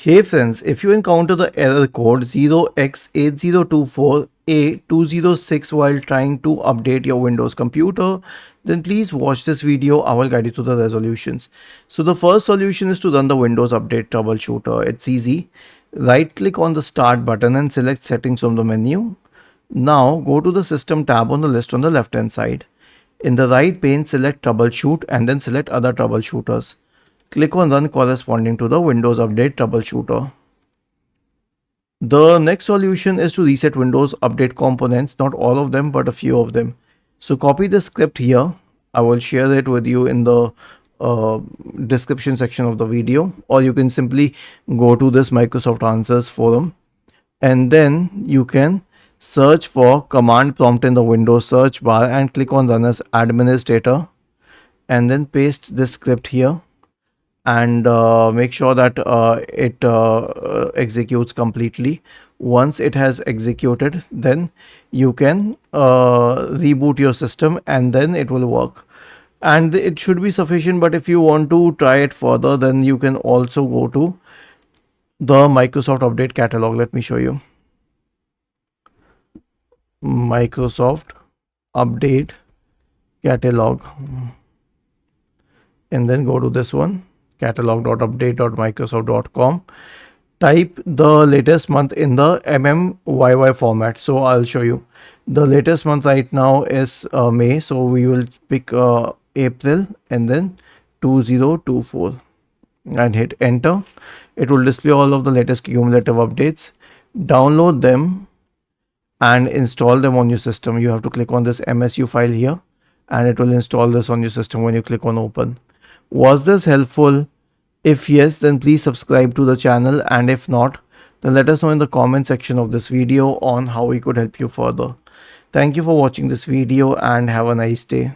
Hey friends, if you encounter the error code 0x8024a206 while trying to update your Windows computer, then please watch this video. I will guide you through the resolutions. So the first solution is to run the Windows Update Troubleshooter. It's easy. Right click on the Start button and select Settings from the menu. Now go to the System tab on the list on the left hand side. In the right pane, select Troubleshoot and then select Other Troubleshooters. Click on Run corresponding to the Windows Update Troubleshooter. The next solution is to reset Windows Update components, not all of them, but a few of them. So copy the script here. I will share it with you in the description section of the video, or you can simply go to this Microsoft Answers forum and then you can search for command prompt in the Windows search bar and click on Run as Administrator and then paste this script here. And make sure that it executes completely. Once it has executed, then you can reboot your system and then it will work. And it should be sufficient, but if you want to try it further, then you can also go to the Microsoft Update Catalog. Let me show you. Microsoft Update Catalog. And then go to this one, catalog.update.microsoft.com. Type the latest month in the MMYY format. So I'll show you. The latest month right now is May. So we will pick April and then 2024 and hit enter. It will display all of the latest cumulative updates. Download them and install them on your system. You have to click on this MSU file here and it will install this on your system when you click on open. Was this helpful? If yes, then please subscribe to the channel, and if not, then let us know in the comment section of this video on how we could help you further. Thank you for watching this video and have a nice day.